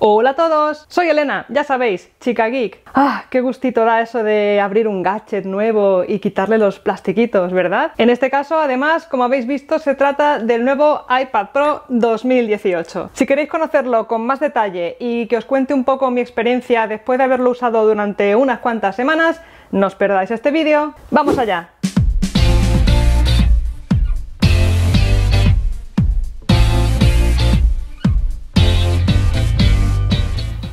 Hola a todos, soy Elena, ya sabéis, chica geek. Qué gustito da eso de abrir un gadget nuevo y quitarle los plastiquitos, ¿verdad? En este caso, además, como habéis visto, se trata del nuevo iPad Pro 2018. Si queréis conocerlo con más detalle y que os cuente un poco mi experiencia después de haberlo usado durante unas cuantas semanas, no os perdáis este vídeo. ¡Vamos allá!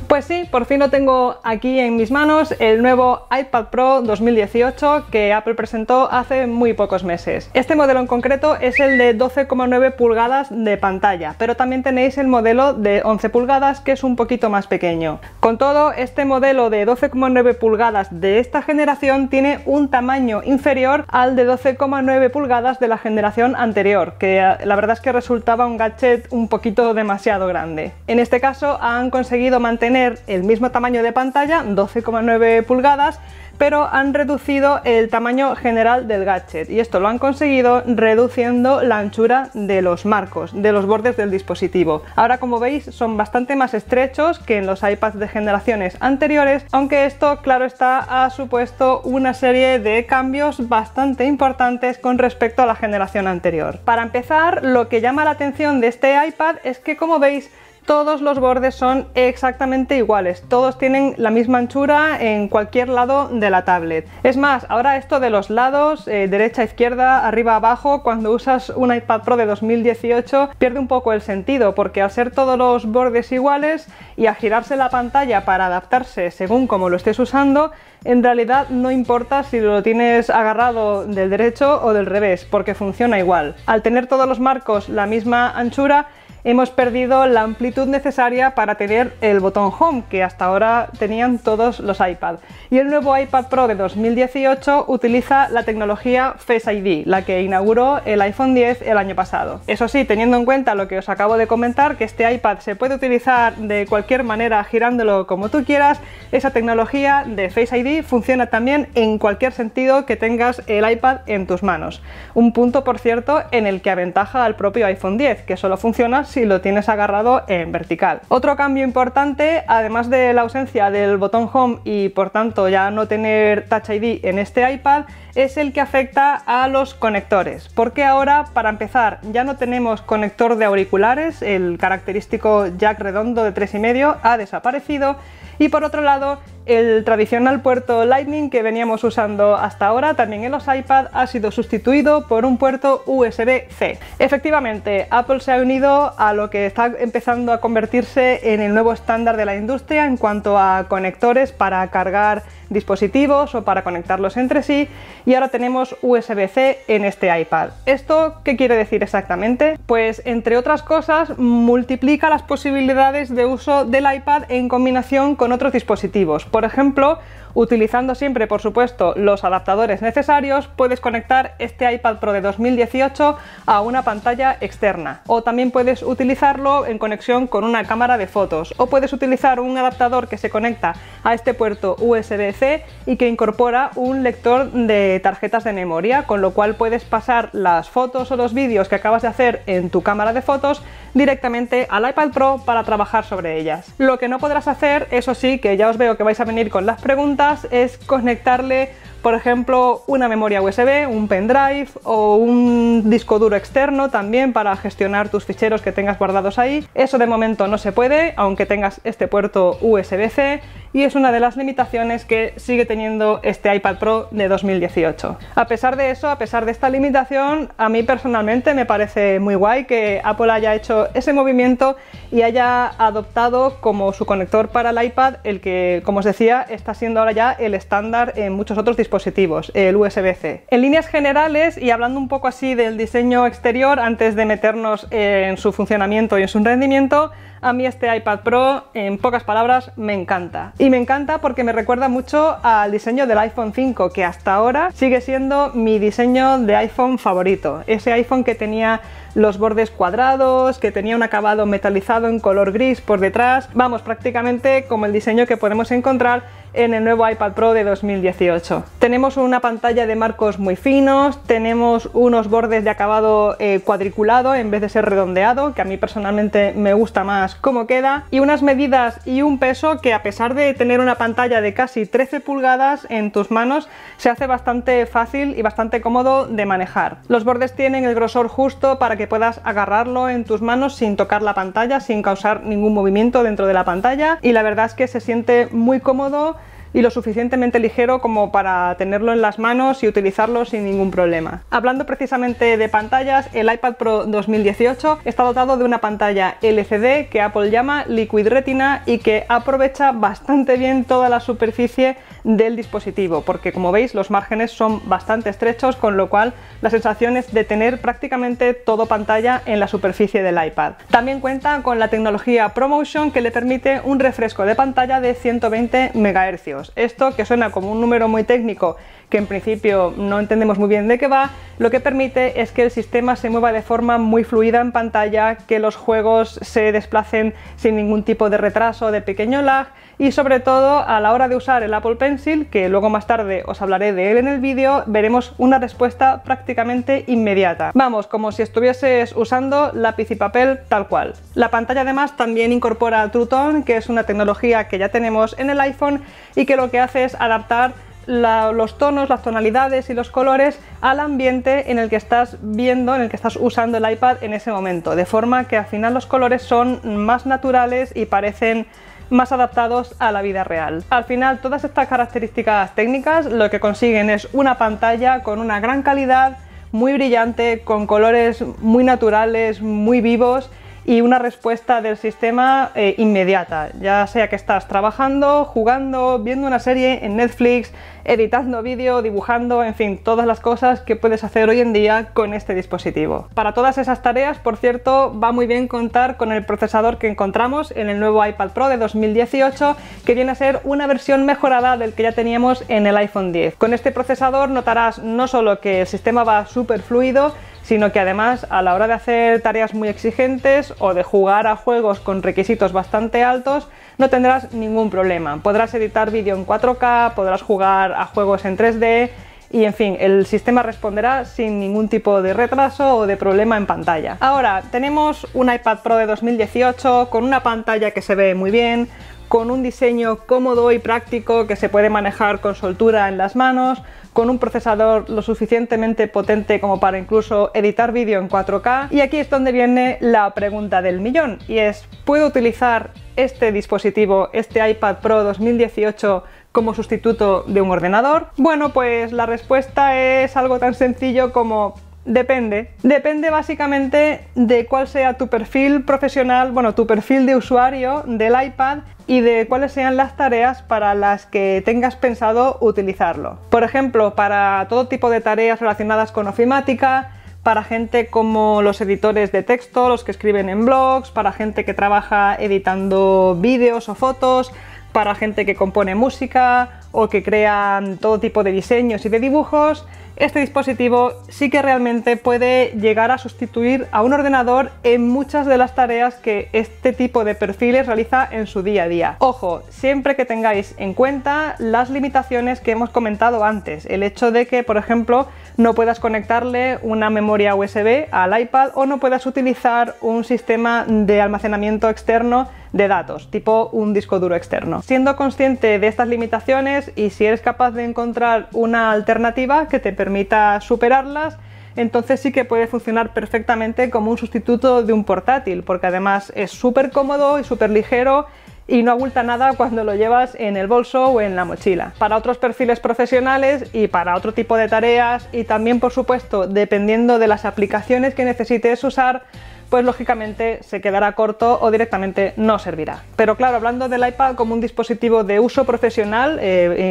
Pues sí, por fin lo tengo aquí en mis manos, el nuevo iPad Pro 2018 que Apple presentó hace muy pocos meses. Este modelo en concreto es el de 12,9 pulgadas de pantalla, pero también tenéis el modelo de 11 pulgadas que es un poquito más pequeño. Con todo, este modelo de 12,9 pulgadas de esta generación tiene un tamaño inferior al de 12,9 pulgadas de la generación anterior, que la verdad es que resultaba un gadget un poquito demasiado grande. En este caso han conseguido mantener el mismo tamaño de pantalla, 12,9 pulgadas, pero han reducido el tamaño general del gadget y esto lo han conseguido reduciendo la anchura de los marcos, de los bordes del dispositivo. Ahora, como veis, son bastante más estrechos que en los iPads de generaciones anteriores, aunque esto, claro está, ha supuesto una serie de cambios bastante importantes con respecto a la generación anterior. Para empezar, lo que llama la atención de este iPad es que, como veis, todos los bordes son exactamente iguales, todos tienen la misma anchura en cualquier lado de la tablet. Es más, ahora esto de los lados, derecha, izquierda, arriba, abajo, cuando usas un iPad Pro de 2018 pierde un poco el sentido, porque al ser todos los bordes iguales y a girarse la pantalla para adaptarse según como lo estés usando, en realidad no importa si lo tienes agarrado del derecho o del revés, porque funciona igual. Al tener todos los marcos la misma anchura, hemos perdido la amplitud necesaria para tener el botón Home que hasta ahora tenían todos los iPad. Y el nuevo iPad Pro de 2018 utiliza la tecnología Face ID, la que inauguró el iPhone X el año pasado. Eso sí, teniendo en cuenta lo que os acabo de comentar, que este iPad se puede utilizar de cualquier manera girándolo como tú quieras, esa tecnología de Face ID funciona también en cualquier sentido que tengas el iPad en tus manos. Un punto, por cierto, en el que aventaja al propio iPhone X, que solo funciona si lo tienes agarrado en vertical. Otro cambio importante, además de la ausencia del botón Home y por tanto ya no tener Touch ID en este iPad, es el que afecta a los conectores, porque ahora, para empezar, ya no tenemos conector de auriculares, el característico jack redondo de 3,5 ha desaparecido, y por otro lado, el tradicional puerto Lightning que veníamos usando hasta ahora también en los iPad ha sido sustituido por un puerto USB-C. Efectivamente, Apple se ha unido a lo que está empezando a convertirse en el nuevo estándar de la industria en cuanto a conectores para cargar dispositivos o para conectarlos entre sí, y ahora tenemos USB-C en este iPad. ¿Esto qué quiere decir exactamente? Pues, entre otras cosas, multiplica las posibilidades de uso del iPad en combinación con otros dispositivos. Por ejemplo, utilizando siempre, por supuesto, los adaptadores necesarios, puedes conectar este iPad Pro de 2018 a una pantalla externa, o también puedes utilizarlo en conexión con una cámara de fotos, o puedes utilizar un adaptador que se conecta a este puerto USB-C y que incorpora un lector de tarjetas de memoria, con lo cual puedes pasar las fotos o los vídeos que acabas de hacer en tu cámara de fotos directamente al iPad Pro para trabajar sobre ellas. Lo que no podrás hacer, eso sí, que ya os veo que vais a venir con las preguntas, es conectarle, por ejemplo, una memoria USB, un pendrive o un disco duro externo también para gestionar tus ficheros que tengas guardados ahí. Eso de momento no se puede, aunque tengas este puerto USB-C, y es una de las limitaciones que sigue teniendo este iPad Pro de 2018. A pesar de eso, a pesar de esta limitación, a mí personalmente me parece muy guay que Apple haya hecho ese movimiento y haya adoptado como su conector para el iPad el que, como os decía, está siendo ahora ya el estándar en muchos otros dispositivos, el USB-C. En líneas generales, y hablando un poco así del diseño exterior antes de meternos en su funcionamiento y en su rendimiento, a mí este iPad Pro, en pocas palabras, me encanta. Y me encanta porque me recuerda mucho al diseño del iPhone 5, que hasta ahora sigue siendo mi diseño de iPhone favorito. Ese iPhone que tenía los bordes cuadrados, que tenía un acabado metalizado en color gris por detrás, vamos, prácticamente como el diseño que podemos encontrar en el nuevo iPad Pro de 2018. Tenemos una pantalla de marcos muy finos, tenemos unos bordes de acabado cuadriculado en vez de ser redondeado, que a mí personalmente me gusta más cómo queda, y unas medidas y un peso que, a pesar de tener una pantalla de casi 13 pulgadas en tus manos, se hace bastante fácil y bastante cómodo de manejar. Los bordes tienen el grosor justo para que puedas agarrarlo en tus manos sin tocar la pantalla, sin causar ningún movimiento dentro de la pantalla, y la verdad es que se siente muy cómodo y lo suficientemente ligero como para tenerlo en las manos y utilizarlo sin ningún problema. Hablando precisamente de pantallas, el iPad Pro 2018 está dotado de una pantalla LCD que Apple llama Liquid Retina y que aprovecha bastante bien toda la superficie del dispositivo, porque como veis los márgenes son bastante estrechos, con lo cual la sensación es de tener prácticamente todo pantalla en la superficie del iPad. También cuenta con la tecnología ProMotion, que le permite un refresco de pantalla de 120 MHz. Esto, que suena como un número muy técnico, que en principio no entendemos muy bien de qué va, lo que permite es que el sistema se mueva de forma muy fluida en pantalla, que los juegos se desplacen sin ningún tipo de retraso o de pequeño lag, y sobre todo a la hora de usar el Apple Pencil, que luego más tarde os hablaré de él en el vídeo, veremos una respuesta prácticamente inmediata. Vamos, como si estuvieses usando lápiz y papel tal cual. La pantalla además también incorpora True Tone, que es una tecnología que ya tenemos en el iPhone y que lo que hace es adaptar los tonos, las tonalidades y los colores al ambiente en el que estás viendo, en el que estás usando el iPad en ese momento, de forma que al final los colores son más naturales y parecen más adaptados a la vida real. Al final, todas estas características técnicas lo que consiguen es una pantalla con una gran calidad, muy brillante, con colores muy naturales, muy vivos, y una respuesta del sistema inmediata, ya sea que estás trabajando, jugando, viendo una serie en Netflix, editando vídeo, dibujando, en fin, todas las cosas que puedes hacer hoy en día con este dispositivo. Para todas esas tareas, por cierto, va muy bien contar con el procesador que encontramos en el nuevo iPad Pro de 2018, que viene a ser una versión mejorada del que ya teníamos en el iPhone X. Con este procesador notarás no solo que el sistema va súper fluido, sino que además a la hora de hacer tareas muy exigentes o de jugar a juegos con requisitos bastante altos no tendrás ningún problema. Podrás editar vídeo en 4K, podrás jugar a juegos en 3D y, en fin, el sistema responderá sin ningún tipo de retraso o de problema en pantalla. Ahora, tenemos un iPad Pro de 2018 con una pantalla que se ve muy bien, con un diseño cómodo y práctico que se puede manejar con soltura en las manos, con un procesador lo suficientemente potente como para incluso editar vídeo en 4K. Y aquí es donde viene la pregunta del millón, y es: ¿puedo utilizar este dispositivo, este iPad Pro 2018, como sustituto de un ordenador? Bueno, pues la respuesta es algo tan sencillo como depende. Depende básicamente de cuál sea tu perfil profesional, bueno, tu perfil de usuario del iPad, y de cuáles sean las tareas para las que tengas pensado utilizarlo. Por ejemplo, para todo tipo de tareas relacionadas con ofimática, para gente como los editores de texto, los que escriben en blogs, para gente que trabaja editando vídeos o fotos, para gente que compone música o que crea todo tipo de diseños y de dibujos. Este dispositivo sí que realmente puede llegar a sustituir a un ordenador en muchas de las tareas que este tipo de perfiles realiza en su día a día. Ojo, siempre que tengáis en cuenta las limitaciones que hemos comentado antes, el hecho de que, por ejemplo, no puedas conectarle una memoria USB al iPad o no puedas utilizar un sistema de almacenamiento externo de datos, tipo un disco duro externo. Siendo consciente de estas limitaciones, y si eres capaz de encontrar una alternativa que te permita superarlas, entonces sí que puede funcionar perfectamente como un sustituto de un portátil, porque además es súper cómodo y súper ligero y no abulta nada cuando lo llevas en el bolso o en la mochila. Para otros perfiles profesionales y para otro tipo de tareas, y también, por supuesto, dependiendo de las aplicaciones que necesites usar, pues lógicamente se quedará corto o directamente no servirá. Pero claro, hablando del iPad como un dispositivo de uso profesional,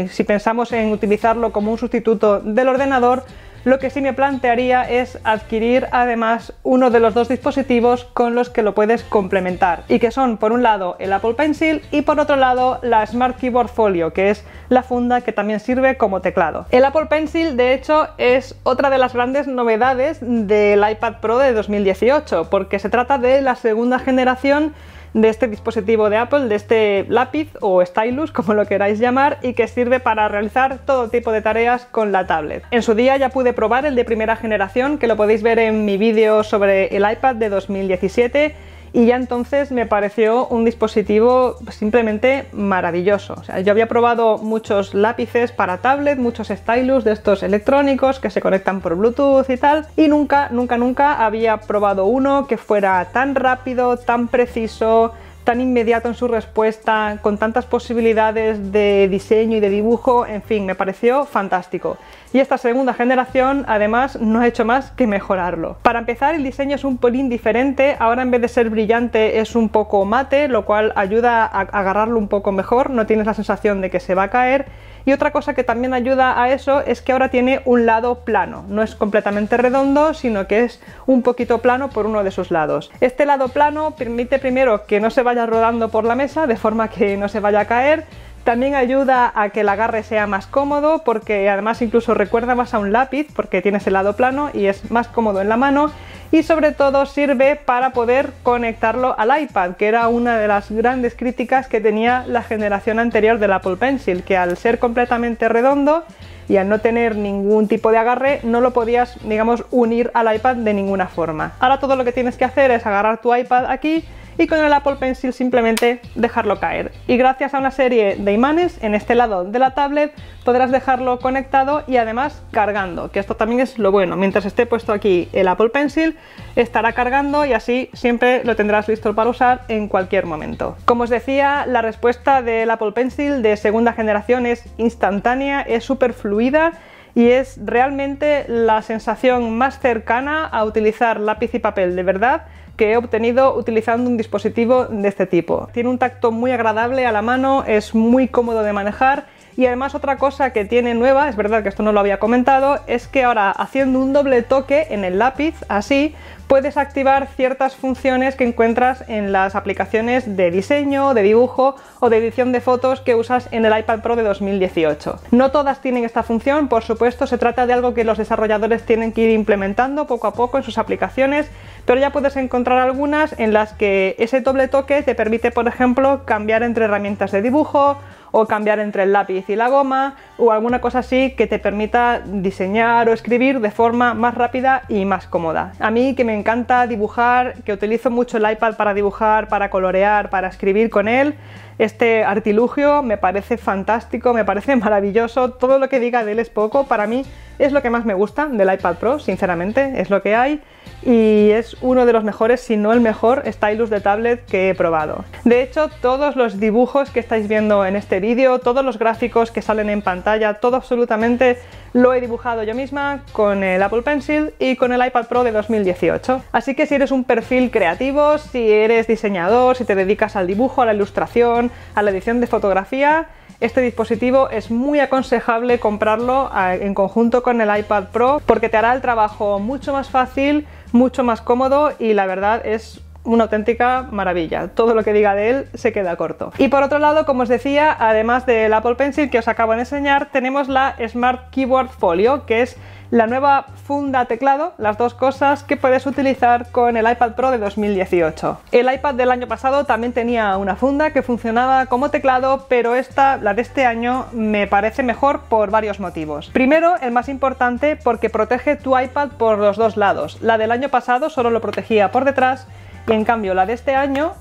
si pensamos en utilizarlo como un sustituto del ordenador, lo que sí me plantearía es adquirir además uno de los dos dispositivos con los que lo puedes complementar, y que son, por un lado, el Apple Pencil y por otro lado la Smart Keyboard Folio, que es la funda que también sirve como teclado. El Apple Pencil, de hecho, es otra de las grandes novedades del iPad Pro de 2018, porque se trata de la segunda generación de este dispositivo de Apple, de este lápiz o stylus, como lo queráis llamar, y que sirve para realizar todo tipo de tareas con la tablet. En su día ya pude probar el de primera generación, que lo podéis ver en mi vídeo sobre el iPad de 2017, y ya entonces me pareció un dispositivo simplemente maravilloso. O sea, yo había probado muchos lápices para tablet, muchos stylus de estos electrónicos que se conectan por Bluetooth y tal, y nunca había probado uno que fuera tan rápido, tan preciso, tan inmediato en su respuesta, con tantas posibilidades de diseño y de dibujo. En fin, me pareció fantástico. Y esta segunda generación además no ha hecho más que mejorarlo. Para empezar, el diseño es un pelín diferente. Ahora, en vez de ser brillante, es un poco mate, lo cual ayuda a agarrarlo un poco mejor, no tienes la sensación de que se va a caer. Y otra cosa que también ayuda a eso es que ahora tiene un lado plano, no es completamente redondo, sino que es un poquito plano por uno de sus lados. Este lado plano permite primero que no se vaya rodando por la mesa, de forma que no se vaya a caer. También ayuda a que el agarre sea más cómodo, porque además incluso recuerda más a un lápiz, porque tienes el lado plano y es más cómodo en la mano. Y sobre todo sirve para poder conectarlo al iPad, que era una de las grandes críticas que tenía la generación anterior del Apple Pencil, que al ser completamente redondo y al no tener ningún tipo de agarre, no lo podías, digamos, unir al iPad de ninguna forma. Ahora todo lo que tienes que hacer es agarrar tu iPad aquí y con el Apple Pencil simplemente dejarlo caer. Y gracias a una serie de imanes en este lado de la tablet podrás dejarlo conectado y además cargando, que esto también es lo bueno. Mientras esté puesto aquí el Apple Pencil, estará cargando y así siempre lo tendrás listo para usar en cualquier momento. Como os decía, la respuesta del Apple Pencil de segunda generación es instantánea, es súper fluida y es realmente la sensación más cercana a utilizar lápiz y papel de verdad que he obtenido utilizando un dispositivo de este tipo. Tiene un tacto muy agradable a la mano, es muy cómodo de manejar. Y además otra cosa que tiene nueva, es verdad que esto no lo había comentado, es que ahora haciendo un doble toque en el lápiz, así, puedes activar ciertas funciones que encuentras en las aplicaciones de diseño, de dibujo o de edición de fotos que usas en el iPad Pro de 2018. No todas tienen esta función, por supuesto, se trata de algo que los desarrolladores tienen que ir implementando poco a poco en sus aplicaciones, pero ya puedes encontrar algunas en las que ese doble toque te permite, por ejemplo, cambiar entre herramientas de dibujo, o cambiar entre el lápiz y la goma, o alguna cosa así que te permita diseñar o escribir de forma más rápida y más cómoda. A mí, que me encanta dibujar, que utilizo mucho el iPad para dibujar, para colorear, para escribir con él, este artilugio me parece fantástico, me parece maravilloso. Todo lo que diga de él es poco. Para mí es lo que más me gusta del iPad Pro, sinceramente, es lo que hay. Y es uno de los mejores, si no el mejor, stylus de tablet que he probado. De hecho, todos los dibujos que estáis viendo en este vídeo, todos los gráficos que salen en pantalla, todo absolutamente lo he dibujado yo misma con el Apple Pencil y con el iPad Pro de 2018. Así que si eres un perfil creativo, si eres diseñador, si te dedicas al dibujo, a la ilustración, a la edición de fotografía, este dispositivo es muy aconsejable comprarlo en conjunto con el iPad Pro, porque te hará el trabajo mucho más fácil, mucho más cómodo y la verdad es una auténtica maravilla. Todo lo que diga de él se queda corto. Y por otro lado, como os decía, además del Apple Pencil que os acabo de enseñar, tenemos la Smart Keyboard Folio, que es la nueva funda teclado, las dos cosas que puedes utilizar con el iPad Pro de 2018. El iPad del año pasado también tenía una funda que funcionaba como teclado, pero esta, la de este año, me parece mejor por varios motivos. Primero, el más importante, porque protege tu iPad por los dos lados. La del año pasado solo lo protegía por detrás y en cambio la de este año,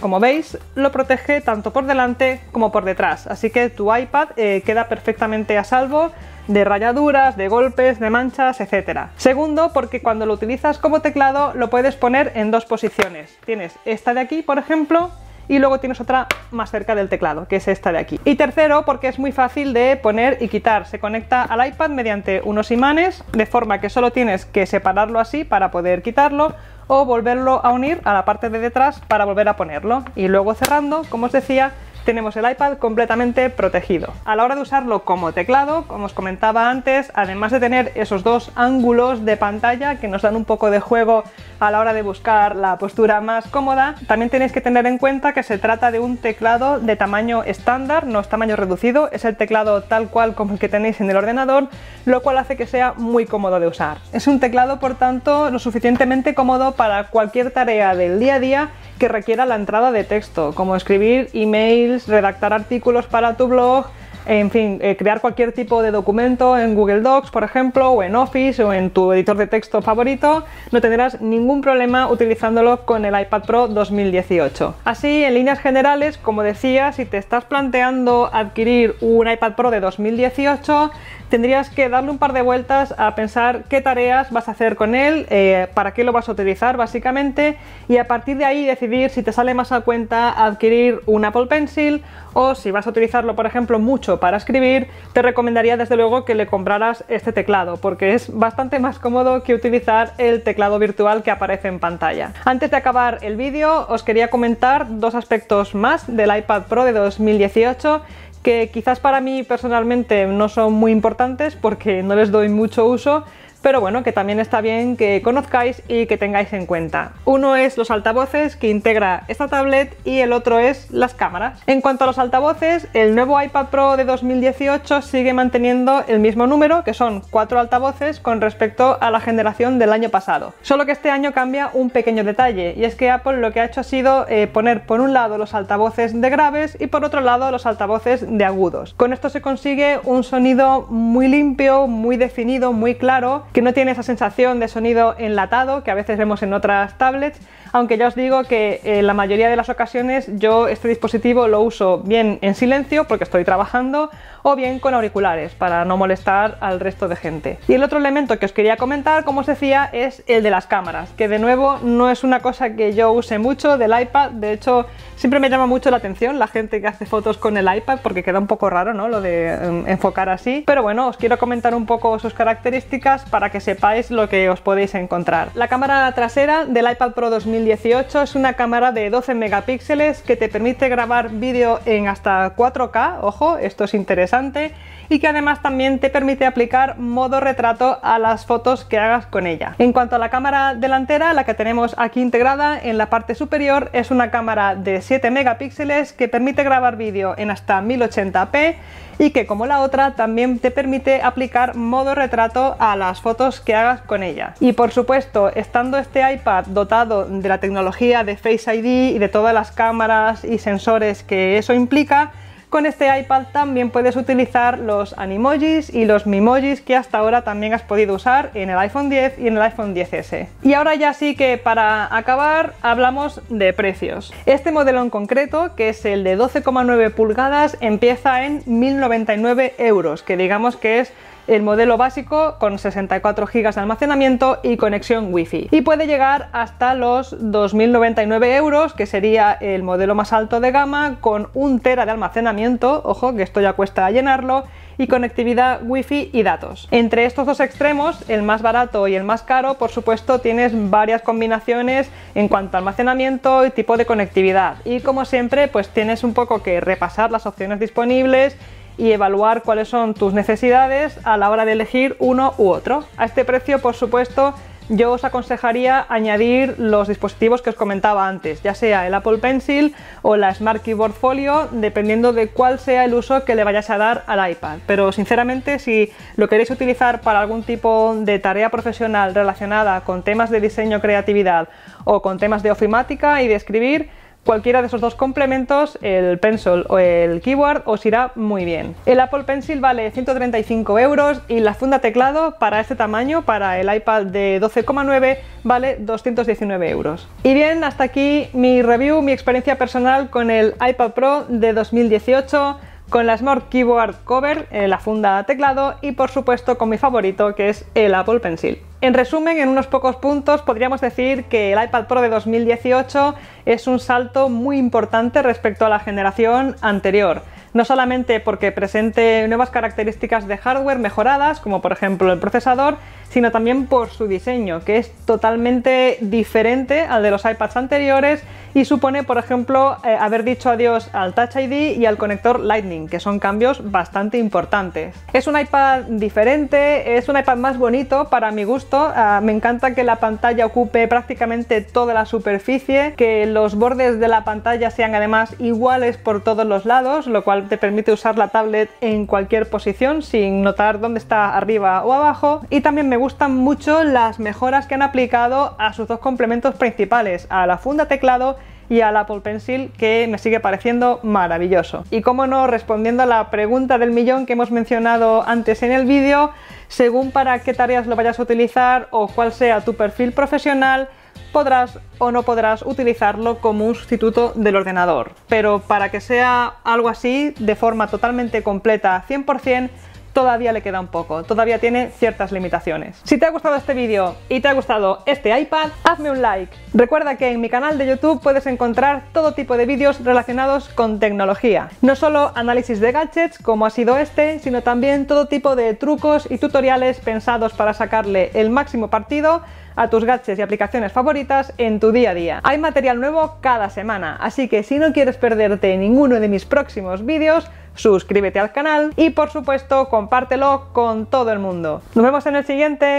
como veis, lo protege tanto por delante como por detrás, así que tu iPad queda perfectamente a salvo de rayaduras, de golpes, de manchas, etc. Segundo, porque cuando lo utilizas como teclado lo puedes poner en dos posiciones. Tienes esta de aquí, por ejemplo, y luego tienes otra más cerca del teclado, que es esta de aquí. Y tercero, porque es muy fácil de poner y quitar. Se conecta al iPad mediante unos imanes, de forma que solo tienes que separarlo así para poder quitarlo, o volverlo a unir a la parte de detrás para volver a ponerlo. Y luego cerrando, como os decía, tenemos el iPad completamente protegido. A la hora de usarlo como teclado, como os comentaba antes, además de tener esos dos ángulos de pantalla que nos dan un poco de juego a la hora de buscar la postura más cómoda, también tenéis que tener en cuenta que se trata de un teclado de tamaño estándar, no es tamaño reducido, es el teclado tal cual como el que tenéis en el ordenador, lo cual hace que sea muy cómodo de usar. Es un teclado, por tanto, lo suficientemente cómodo para cualquier tarea del día a día que requiera la entrada de texto, como escribir emails, redactar artículos para tu blog, en fin, crear cualquier tipo de documento en Google Docs, por ejemplo, o en Office o en tu editor de texto favorito, no tendrás ningún problema utilizándolo con el iPad Pro 2018. Así, en líneas generales, como decía, si te estás planteando adquirir un iPad Pro de 2018, tendrías que darle un par de vueltas a pensar qué tareas vas a hacer con él, para qué lo vas a utilizar básicamente, y a partir de ahí decidir si te sale más a cuenta adquirir un Apple Pencil, o si vas a utilizarlo, por ejemplo, mucho para escribir, te recomendaría desde luego que le compraras este teclado, porque es bastante más cómodo que utilizar el teclado virtual que aparece en pantalla. Antes de acabar el vídeo, os quería comentar dos aspectos más del iPad Pro de 2018 que quizás para mí personalmente no son muy importantes porque no les doy mucho uso, pero bueno, que también está bien que conozcáis y que tengáis en cuenta. Uno es los altavoces que integra esta tablet y el otro es las cámaras. En cuanto a los altavoces, el nuevo iPad Pro de 2018 sigue manteniendo el mismo número, que son 4 altavoces con respecto a la generación del año pasado. Solo que este año cambia un pequeño detalle, y es que Apple lo que ha hecho ha sido poner por un lado los altavoces de graves y por otro lado los altavoces de agudos. Con esto se consigue un sonido muy limpio, muy definido, muy claro, que no tiene esa sensación de sonido enlatado que a veces vemos en otras tablets, aunque ya os digo que en la mayoría de las ocasiones yo este dispositivo lo uso bien en silencio porque estoy trabajando, o bien con auriculares para no molestar al resto de gente. Y el otro elemento que os quería comentar, como os decía, es el de las cámaras, que de nuevo no es una cosa que yo use mucho del iPad. De hecho, siempre me llama mucho la atención la gente que hace fotos con el iPad porque queda un poco raro, ¿no?, lo de enfocar así, pero bueno, os quiero comentar un poco sus características para que sepáis lo que os podéis encontrar. La cámara trasera del iPad Pro 2018 es una cámara de 12 megapíxeles que te permite grabar vídeo en hasta 4K, ojo, esto es interesante, y que además también te permite aplicar modo retrato a las fotos que hagas con ella. En cuanto a la cámara delantera, la que tenemos aquí integrada en la parte superior es una cámara de 7 megapíxeles que permite grabar vídeo en hasta 1080p y que, como la otra, también te permite aplicar modo retrato a las fotos que hagas con ella. Y por supuesto, estando este iPad dotado de la tecnología de Face ID y de todas las cámaras y sensores que eso implica, con este iPad también puedes utilizar los Animojis y los Mimojis que hasta ahora también has podido usar en el iPhone X y en el iPhone XS. Y ahora ya sí que para acabar hablamos de precios. Este modelo en concreto, que es el de 12,9 pulgadas, empieza en 1099 euros, que digamos que es el modelo básico con 64 GB de almacenamiento y conexión Wi-Fi, y puede llegar hasta los 2099 euros, que sería el modelo más alto de gama con 1 TB de almacenamiento, ojo que esto ya cuesta llenarlo, y conectividad Wi-Fi y datos. Entre estos dos extremos, el más barato y el más caro, por supuesto tienes varias combinaciones en cuanto a almacenamiento y tipo de conectividad, y como siempre pues tienes un poco que repasar las opciones disponibles y evaluar cuáles son tus necesidades a la hora de elegir uno u otro. A este precio, por supuesto, yo os aconsejaría añadir los dispositivos que os comentaba antes, ya sea el Apple Pencil o la Smart Keyboard Folio, dependiendo de cuál sea el uso que le vayáis a dar al iPad. Pero sinceramente, si lo queréis utilizar para algún tipo de tarea profesional relacionada con temas de diseño, creatividad o con temas de ofimática y de escribir, cualquiera de esos dos complementos, el Pencil o el Keyboard, os irá muy bien. El Apple Pencil vale 135 euros y la funda teclado para este tamaño, para el iPad de 12,9, vale 219 euros. Y bien, hasta aquí mi review, mi experiencia personal con el iPad Pro de 2018, con la Smart Keyboard Cover, la funda teclado, y por supuesto con mi favorito, que es el Apple Pencil. En resumen, en unos pocos puntos podríamos decir que el iPad Pro de 2018 es un salto muy importante respecto a la generación anterior. No solamente porque presente nuevas características de hardware mejoradas, como por ejemplo el procesador, sino también por su diseño, que es totalmente diferente al de los iPads anteriores y supone, por ejemplo, haber dicho adiós al Touch ID y al conector Lightning, que son cambios bastante importantes. Es un iPad diferente, es un iPad más bonito para mi gusto. Me encanta que la pantalla ocupe prácticamente toda la superficie, que los bordes de la pantalla sean además iguales por todos los lados, lo cual te permite usar la tablet en cualquier posición sin notar dónde está arriba o abajo. Y también me gustan mucho las mejoras que han aplicado a sus dos complementos principales, a la funda teclado y al Apple Pencil, que me sigue pareciendo maravilloso. Y como no, respondiendo a la pregunta del millón que hemos mencionado antes en el vídeo, según para qué tareas lo vayas a utilizar o cuál sea tu perfil profesional, podrás o no podrás utilizarlo como un sustituto del ordenador. Pero para que sea algo así, de forma totalmente completa, 100%, todavía le queda un poco, todavía tiene ciertas limitaciones. Si te ha gustado este vídeo y te ha gustado este iPad, hazme un like. Recuerda que en mi canal de YouTube puedes encontrar todo tipo de vídeos relacionados con tecnología. No solo análisis de gadgets, como ha sido este, sino también todo tipo de trucos y tutoriales pensados para sacarle el máximo partido a tus gadgets y aplicaciones favoritas en tu día a día. Hay material nuevo cada semana, así que si no quieres perderte ninguno de mis próximos vídeos, suscríbete al canal y por supuesto compártelo con todo el mundo. Nos vemos en el siguiente.